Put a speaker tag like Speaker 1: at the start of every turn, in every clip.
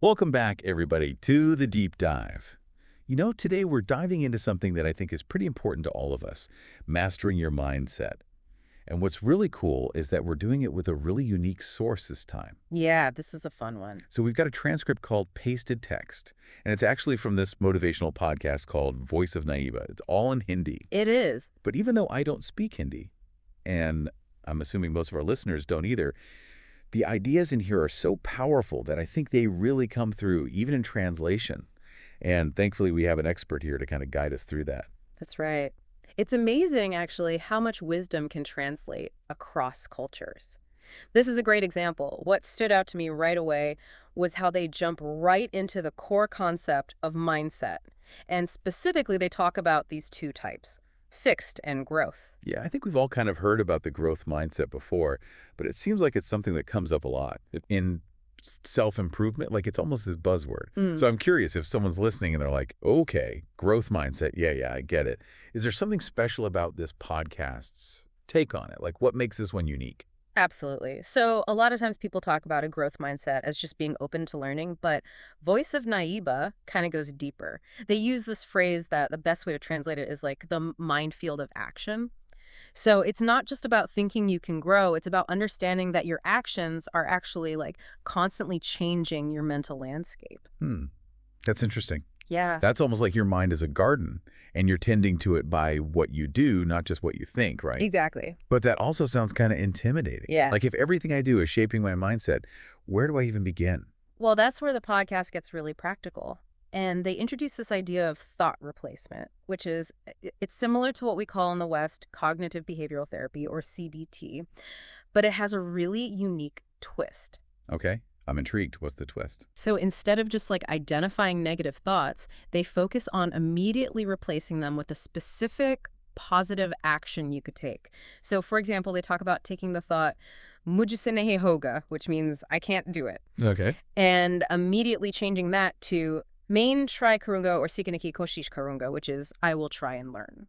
Speaker 1: Welcome back, everybody, to the deep dive. Today we're diving into something that I think is pretty important to all of us, mastering your mindset. And what's really cool is that we're doing it with a really unique source this time.
Speaker 2: Yeah, this is a fun one.
Speaker 1: So we've got a transcript called Pasted Text, and it's actually from this motivational podcast called Voice of Naiba. It's all in Hindi.
Speaker 2: It is.
Speaker 1: But even though I don't speak Hindi, and I'm assuming most of our listeners don't either, the ideas in here are so powerful that I think they really come through, even in translation. And thankfully, we have an expert here to kind of guide us through that.
Speaker 2: That's right. It's amazing, actually, how much wisdom can translate across cultures. This is a great example. What stood out to me right away was how they jump right into the core concept of mindset. And specifically, they talk about these two types, fixed and growth.
Speaker 1: Yeah, I think we've all kind of heard about the growth mindset before, but it seems like it's something that comes up a lot in self-improvement. Like it's almost this buzzword.
Speaker 2: Mm.
Speaker 1: So I'm curious if someone's listening and they're like, okay, growth mindset. Yeah, I get it. Is there something special about this podcast's take on it? Like what makes this one unique?
Speaker 2: Absolutely. So a lot of times people talk about a growth mindset as just being open to learning, but Voice of Naiba kind of goes deeper. They use this phrase that the best way to translate it is like the mind field of action. So it's not just about thinking you can grow, it's about understanding that your actions are actually like constantly changing your mental landscape.
Speaker 1: Hmm, that's interesting.
Speaker 2: Yeah,
Speaker 1: That's almost like your mind is a garden, and you're tending to it by what you do, not just what you think, right?
Speaker 2: exactly.
Speaker 1: But that also sounds kind of intimidating.
Speaker 2: Yeah.
Speaker 1: Like if everything I do is shaping my mindset, where do I even begin?
Speaker 2: Well, that's where the podcast gets really practical. And they introduce this idea of thought replacement, which is it's similar to what we call in the West cognitive behavioral therapy or CBT, but it has a really unique twist.
Speaker 1: Okay, I'm intrigued. What's the twist?
Speaker 2: So instead of just like identifying negative thoughts, they focus on immediately replacing them with a specific positive action you could take. So for example, they talk about taking the thought, "Mujhe se nahi hoga," which means I can't do it,
Speaker 1: Okay.
Speaker 2: and immediately changing that to main try karunga or seekine ki koshish karunga, which is I will try and learn.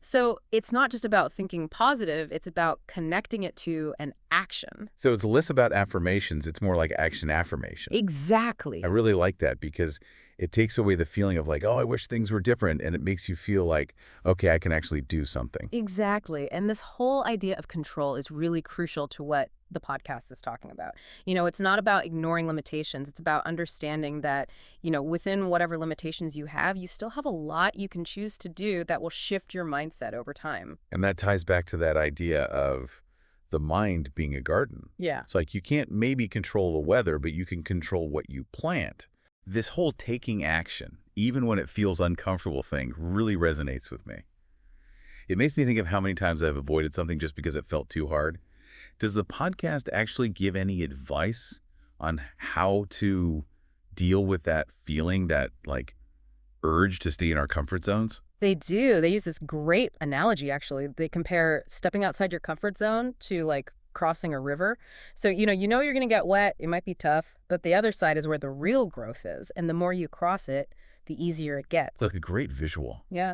Speaker 2: So it's not just about thinking positive, it's about connecting it to an action.
Speaker 1: So it's less about affirmations. It's more like action affirmation.
Speaker 2: Exactly.
Speaker 1: I really like that because it takes away the feeling of like, oh, I wish things were different. And it makes you feel like, okay, I can actually do something.
Speaker 2: Exactly. And this whole idea of control is really crucial to what the podcast is talking about. It's not about ignoring limitations. It's about understanding that, within whatever limitations you have, you still have a lot you can choose to do that will shift your mindset over time.
Speaker 1: And that ties back to that idea of the mind being a garden.
Speaker 2: Yeah.
Speaker 1: It's like you can't maybe control the weather, but you can control what you plant. This whole taking action, even when it feels uncomfortable thing, really resonates with me. It makes me think of how many times I've avoided something just because it felt too hard. Does the podcast actually give any advice on how to deal with that feeling, that like urge to stay in our comfort zones?
Speaker 2: They do. They use this great analogy, actually. They compare stepping outside your comfort zone to like crossing a river. So, you know you're going to get wet. It might be tough, but the other side is where the real growth is. And the more you cross it, the easier it gets.
Speaker 1: Like a great visual.
Speaker 2: Yeah.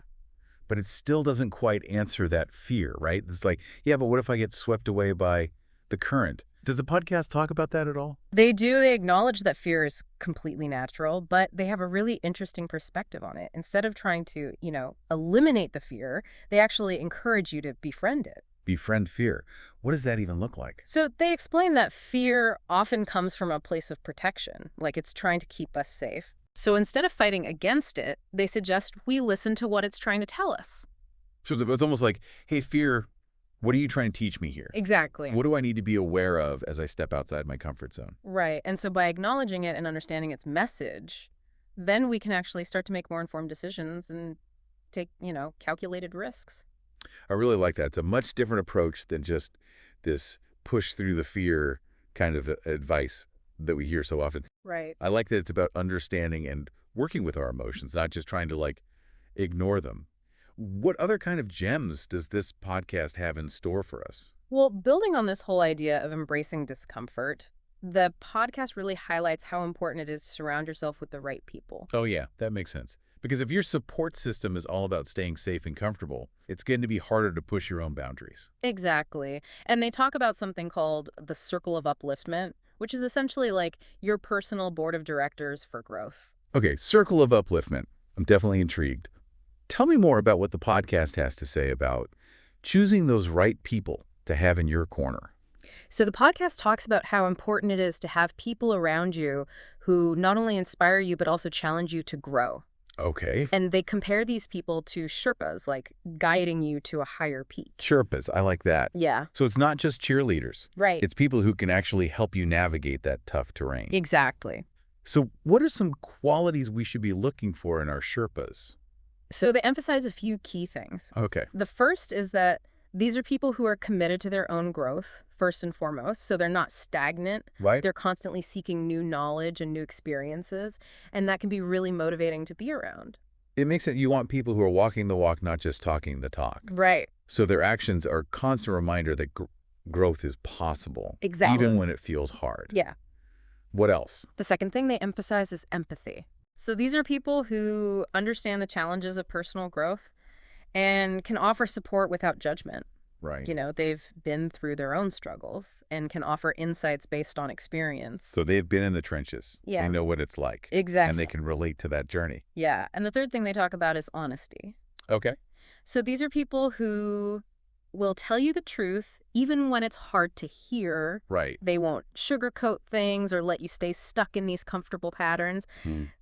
Speaker 1: But it still doesn't quite answer that fear, right? It's like, yeah, but what if I get swept away by the current? Does the podcast talk about that at all?
Speaker 2: They do. They acknowledge that fear is completely natural, but they have a really interesting perspective on it. Instead of trying to, eliminate the fear, they actually encourage you to befriend it.
Speaker 1: Befriend fear. What does that even look like?
Speaker 2: So they explain that fear often comes from a place of protection, like it's trying to keep us safe. So instead of fighting against it, they suggest we listen to what it's trying to tell us.
Speaker 1: So it's almost like, hey, fear, what are you trying to teach me here?
Speaker 2: Exactly.
Speaker 1: What do I need to be aware of as I step outside my comfort zone?
Speaker 2: Right. And so by acknowledging it and understanding its message, then we can actually start to make more informed decisions and take, calculated risks.
Speaker 1: I really like that. It's a much different approach than just this push through the fear kind of advice that we hear so often.
Speaker 2: Right.
Speaker 1: I like that it's about understanding and working with our emotions, not just trying to like ignore them. What other kind of gems does this podcast have in store for us?
Speaker 2: Well, building on this whole idea of embracing discomfort, the podcast really highlights how important it is to surround yourself with the right people.
Speaker 1: Oh yeah, that makes sense. Because if your support system is all about staying safe and comfortable, it's going to be harder to push your own boundaries.
Speaker 2: Exactly. And they talk about something called the circle of upliftment, which is essentially like your personal board of directors for growth.
Speaker 1: Okay, circle of upliftment. I'm definitely intrigued. Tell me more about what the podcast has to say about choosing those right people to have in your corner.
Speaker 2: So the podcast talks about how important it is to have people around you who not only inspire you, but also challenge you to grow.
Speaker 1: Okay.
Speaker 2: And they compare these people to Sherpas, like guiding you to a higher peak.
Speaker 1: Sherpas, I like that.
Speaker 2: Yeah.
Speaker 1: So it's not just cheerleaders.
Speaker 2: Right.
Speaker 1: It's people who can actually help you navigate that tough terrain.
Speaker 2: Exactly.
Speaker 1: So what are some qualities we should be looking for in our Sherpas?
Speaker 2: So they emphasize a few key things.
Speaker 1: Okay.
Speaker 2: The first is that these are people who are committed to their own growth, first and foremost. So they're not stagnant.
Speaker 1: Right.
Speaker 2: They're constantly seeking new knowledge and new experiences. And that can be really motivating to be around.
Speaker 1: It makes it you want people who are walking the walk, not just talking the talk.
Speaker 2: Right.
Speaker 1: So their actions are a constant reminder that growth is possible.
Speaker 2: Exactly.
Speaker 1: Even when it feels hard.
Speaker 2: Yeah.
Speaker 1: What else?
Speaker 2: The second thing they emphasize is empathy. So these are people who understand the challenges of personal growth and can offer support without judgment.
Speaker 1: Right.
Speaker 2: You know, they've been through their own struggles and can offer insights based on experience.
Speaker 1: So they've been in the trenches.
Speaker 2: Yeah.
Speaker 1: They know what it's like.
Speaker 2: Exactly.
Speaker 1: And they can relate to that journey.
Speaker 2: Yeah. And the third thing they talk about is honesty.
Speaker 1: Okay.
Speaker 2: So these are people who will tell you the truth even when it's hard to hear.
Speaker 1: Right.
Speaker 2: They won't sugarcoat things or let you stay stuck in these comfortable patterns.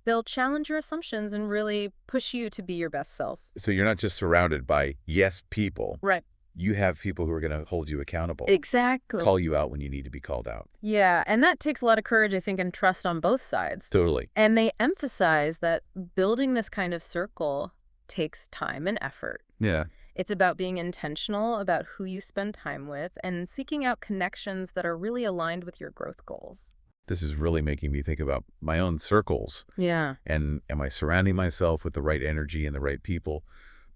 Speaker 2: They'll challenge your assumptions and really push you to be your best self.
Speaker 1: So you're not just surrounded by yes people.
Speaker 2: Right.
Speaker 1: You have people who are going to hold you accountable.
Speaker 2: Exactly.
Speaker 1: Call you out when you need to be called out.
Speaker 2: Yeah, and that takes a lot of courage, I think, and trust on both sides.
Speaker 1: Totally.
Speaker 2: And they emphasize that building this kind of circle takes time and effort.
Speaker 1: Yeah.
Speaker 2: It's about being intentional about who you spend time with and seeking out connections that are really aligned with your growth goals.
Speaker 1: This is really making me think about my own circles.
Speaker 2: Yeah.
Speaker 1: And am I surrounding myself with the right energy and the right people?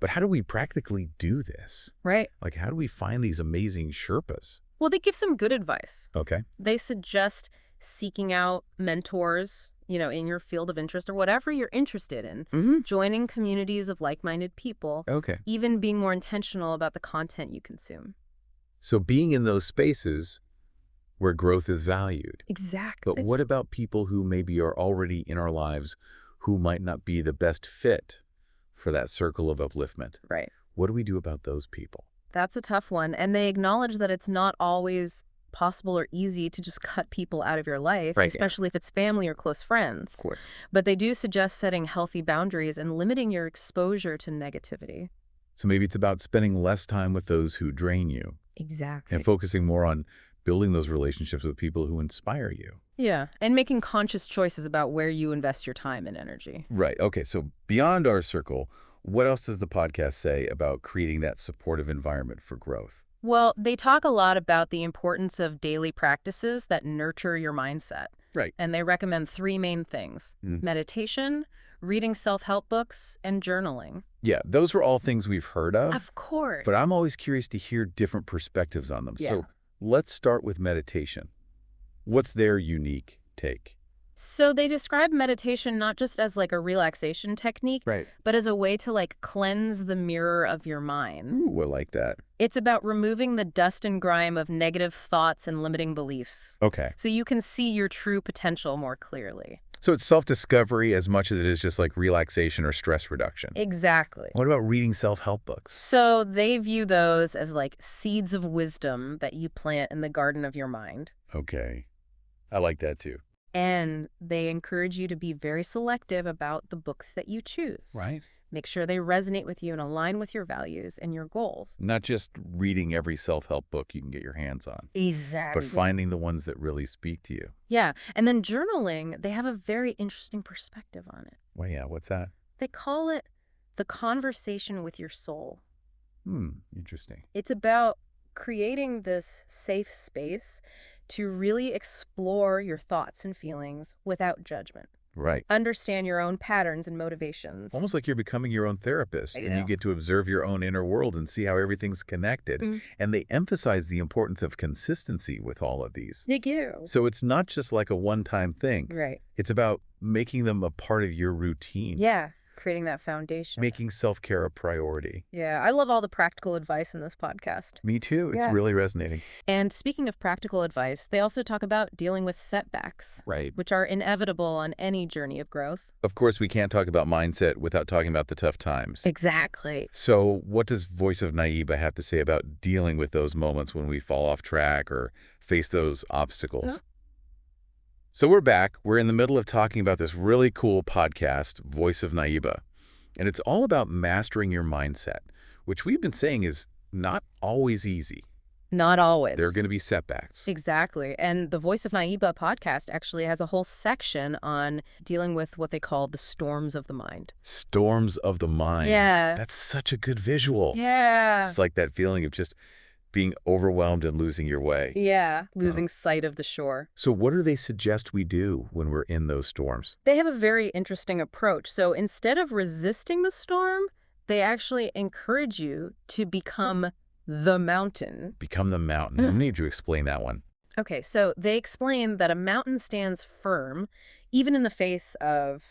Speaker 1: But how do we practically do this?
Speaker 2: Right.
Speaker 1: Like, how do we find these amazing Sherpas?
Speaker 2: Well, they give some good advice.
Speaker 1: Okay.
Speaker 2: They suggest seeking out mentors, you know, in your field of interest or whatever you're interested in, joining communities of like-minded people,
Speaker 1: Okay.
Speaker 2: even being more intentional about the content you consume.
Speaker 1: So being in those spaces where growth is valued.
Speaker 2: Exactly.
Speaker 1: But what about people who maybe are already in our lives who might not be the best fit for that circle of upliftment?
Speaker 2: Right.
Speaker 1: What do we do about those people?
Speaker 2: That's a tough one. And they acknowledge that it's not always possible or easy to just cut people out of your life,
Speaker 1: Right.
Speaker 2: especially if it's family or close friends.
Speaker 1: Of course.
Speaker 2: But they do suggest setting healthy boundaries and limiting your exposure to negativity.
Speaker 1: So maybe it's about spending less time with those who drain you
Speaker 2: Exactly.
Speaker 1: and focusing more on building those relationships with people who inspire you.
Speaker 2: Yeah, and making conscious choices about where you invest your time and energy.
Speaker 1: Right. Okay. So beyond our circle, what else does the podcast say about creating that supportive environment for growth?
Speaker 2: Well, they talk a lot about the importance of daily practices that nurture your mindset.
Speaker 1: Right.
Speaker 2: And they recommend three main things: meditation, reading self-help books, and journaling.
Speaker 1: Yeah, those are all things we've heard of.
Speaker 2: Of course.
Speaker 1: But I'm always curious to hear different perspectives on them.
Speaker 2: Yeah.
Speaker 1: So let's start with meditation. What's their unique take?
Speaker 2: So they describe meditation not just as like a relaxation technique,
Speaker 1: Right.
Speaker 2: but as a way to like cleanse the mirror of your mind.
Speaker 1: Ooh, I like that.
Speaker 2: It's about removing the dust and grime of negative thoughts and limiting beliefs,
Speaker 1: Okay.
Speaker 2: so you can see your true potential more clearly.
Speaker 1: So it's self-discovery as much as it is just like relaxation or stress reduction.
Speaker 2: Exactly.
Speaker 1: What about reading self-help books?
Speaker 2: So they view those as like seeds of wisdom that you plant in the garden of your mind.
Speaker 1: Okay. I like that too.
Speaker 2: And they encourage you to be very selective about the books that you choose.
Speaker 1: Right.
Speaker 2: Make sure they resonate with you and align with your values and your goals.
Speaker 1: Not just reading every self-help book you can get your hands on,
Speaker 2: Exactly.
Speaker 1: but finding the ones that really speak to you.
Speaker 2: Yeah. And then journaling, they have a very interesting perspective on it.
Speaker 1: Well, yeah, what's that?
Speaker 2: They call it the conversation with your soul.
Speaker 1: Interesting.
Speaker 2: It's about creating this safe space to really explore your thoughts and feelings without judgment.
Speaker 1: Right.
Speaker 2: Understand your own patterns and motivations.
Speaker 1: Almost like you're becoming your own therapist,
Speaker 2: I
Speaker 1: and you
Speaker 2: know.
Speaker 1: get to observe your own inner world and see how everything's connected. And they emphasize the importance of consistency with all of these.
Speaker 2: They do.
Speaker 1: So it's not just like a one-time thing.
Speaker 2: Right.
Speaker 1: It's about making them a part of your routine.
Speaker 2: Yeah. Creating that foundation.
Speaker 1: Making self-care a priority.
Speaker 2: Yeah, I love all the practical advice in this podcast.
Speaker 1: Me too. It's
Speaker 2: Yeah.
Speaker 1: really resonating.
Speaker 2: And speaking of practical advice, they also talk about dealing with setbacks,
Speaker 1: Right.
Speaker 2: which are inevitable on any journey of growth.
Speaker 1: Of course, we can't talk about mindset without talking about the tough times.
Speaker 2: Exactly.
Speaker 1: So what does Voice of Naiba have to say about dealing with those moments when we fall off track or face those obstacles?
Speaker 2: Yeah.
Speaker 1: So we're back. We're in the middle of talking about this really cool podcast, Voice of Naiba. And it's all about mastering your mindset, which we've been saying is not always easy.
Speaker 2: Not always.
Speaker 1: There are going to be setbacks.
Speaker 2: Exactly. And the Voice of Naiba podcast actually has a whole section on dealing with what they call the storms of the mind.
Speaker 1: Storms of the mind.
Speaker 2: Yeah.
Speaker 1: That's such a good visual.
Speaker 2: Yeah.
Speaker 1: It's like that feeling of just being overwhelmed and losing your way.
Speaker 2: Yeah. Losing sight of the shore.
Speaker 1: So what do they suggest we do when we're in those storms?
Speaker 2: They have a very interesting approach. So instead of resisting the storm, they actually encourage you to become the mountain.
Speaker 1: Become the mountain. I need you to explain that one.
Speaker 2: Okay, so they explain that a mountain stands firm even in the face of,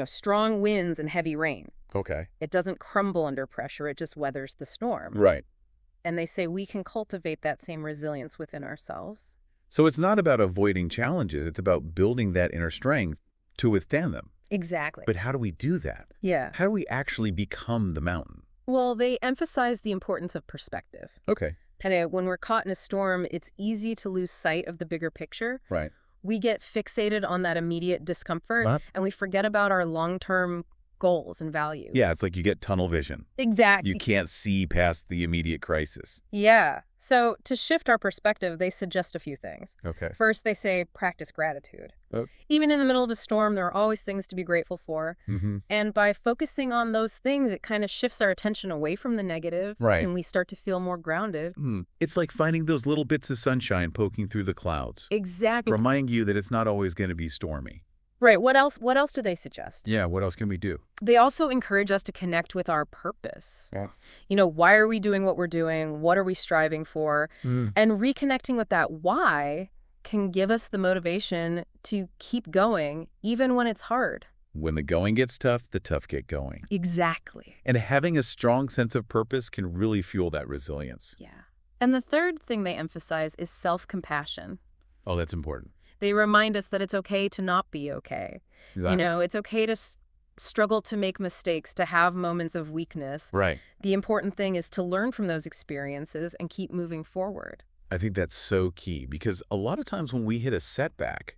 Speaker 2: strong winds and heavy rain.
Speaker 1: Okay.
Speaker 2: It doesn't crumble under pressure, it just weathers the storm.
Speaker 1: Right.
Speaker 2: And they say we can cultivate that same resilience within ourselves.
Speaker 1: So it's not about avoiding challenges. It's about building that inner strength to withstand them.
Speaker 2: Exactly.
Speaker 1: But how do we do that?
Speaker 2: Yeah.
Speaker 1: How do we actually become the mountain?
Speaker 2: Well, they emphasize the importance of perspective.
Speaker 1: Okay.
Speaker 2: And when we're caught in a storm, it's easy to lose sight of the bigger picture.
Speaker 1: Right.
Speaker 2: We get fixated on that immediate discomfort, and we forget about our long-term goals and values.
Speaker 1: Yeah, it's like you get tunnel vision.
Speaker 2: Exactly.
Speaker 1: You can't see past the immediate crisis.
Speaker 2: Yeah. So to shift our perspective, they suggest a few things.
Speaker 1: Okay.
Speaker 2: First, they say practice gratitude.
Speaker 1: Oh.
Speaker 2: Even in the middle of a storm, there are always things to be grateful for.
Speaker 1: Mm-hmm.
Speaker 2: And by focusing on those things, it kind of shifts our attention away from the negative.
Speaker 1: Right.
Speaker 2: And we start to feel more grounded.
Speaker 1: It's like finding those little bits of sunshine poking through the clouds.
Speaker 2: Exactly.
Speaker 1: Reminding you that it's not always going to be stormy.
Speaker 2: Right. What else do they suggest?
Speaker 1: Yeah, what else can we do?
Speaker 2: They also encourage us to connect with our purpose.
Speaker 1: Yeah.
Speaker 2: Why are we doing what we're doing? What are we striving for? And reconnecting with that why can give us the motivation to keep going, even when it's hard.
Speaker 1: When the going gets tough, the tough get going.
Speaker 2: Exactly.
Speaker 1: And having a strong sense of purpose can really fuel that resilience.
Speaker 2: Yeah. And the third thing they emphasize is self-compassion.
Speaker 1: Oh, that's important.
Speaker 2: They remind us that it's okay to not be okay. It's okay to struggle, to make mistakes, to have moments of weakness.
Speaker 1: Right.
Speaker 2: The important thing is to learn from those experiences and keep moving forward.
Speaker 1: I think that's so key because a lot of times when we hit a setback,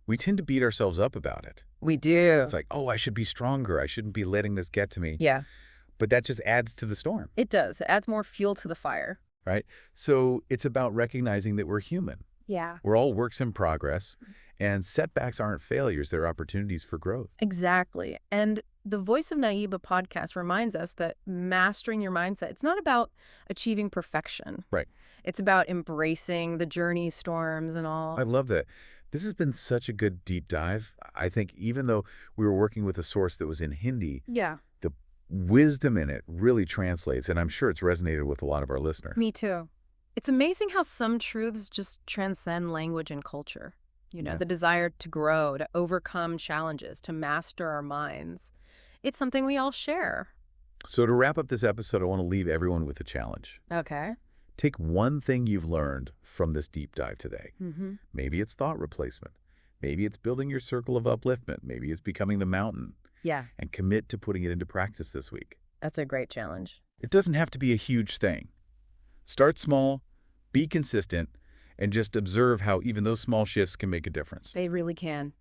Speaker 1: we tend to beat ourselves up about it.
Speaker 2: We do.
Speaker 1: It's like, oh, I should be stronger. I shouldn't be letting this get to me.
Speaker 2: Yeah.
Speaker 1: But that just adds to the storm.
Speaker 2: It does. It adds more fuel to the fire.
Speaker 1: Right? So it's about recognizing that we're human.
Speaker 2: Yeah.
Speaker 1: We're all works in progress, and setbacks aren't failures. They're opportunities for growth.
Speaker 2: Exactly. And the Voice of Naiba podcast reminds us that mastering your mindset, it's not about achieving perfection.
Speaker 1: Right.
Speaker 2: It's about embracing the journey, storms, and all.
Speaker 1: I love that. This has been such a good deep dive. I think even though we were working with a source that was in Hindi,
Speaker 2: Yeah.
Speaker 1: the wisdom in it really translates, and I'm sure it's resonated with a lot of our listeners.
Speaker 2: Me too. It's amazing how some truths just transcend language and culture.
Speaker 1: Yeah.
Speaker 2: The desire to grow, to overcome challenges, to master our minds. It's something we all share.
Speaker 1: So to wrap up this episode, I want to leave everyone with a challenge.
Speaker 2: Okay.
Speaker 1: Take one thing you've learned from this deep dive today.
Speaker 2: Mm-hmm.
Speaker 1: Maybe it's thought replacement. Maybe it's building your circle of upliftment. Maybe it's becoming the mountain.
Speaker 2: Yeah,
Speaker 1: And commit to putting it into practice this week.
Speaker 2: that's a great challenge.
Speaker 1: It doesn't have to be a huge thing. Start small, be consistent, and just observe how even those small shifts can make a difference.
Speaker 2: They really can.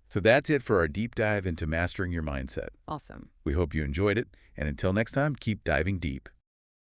Speaker 1: So that's it for our deep dive into mastering your mindset.
Speaker 2: Awesome.
Speaker 1: We hope you enjoyed it, and until next time, keep diving deep.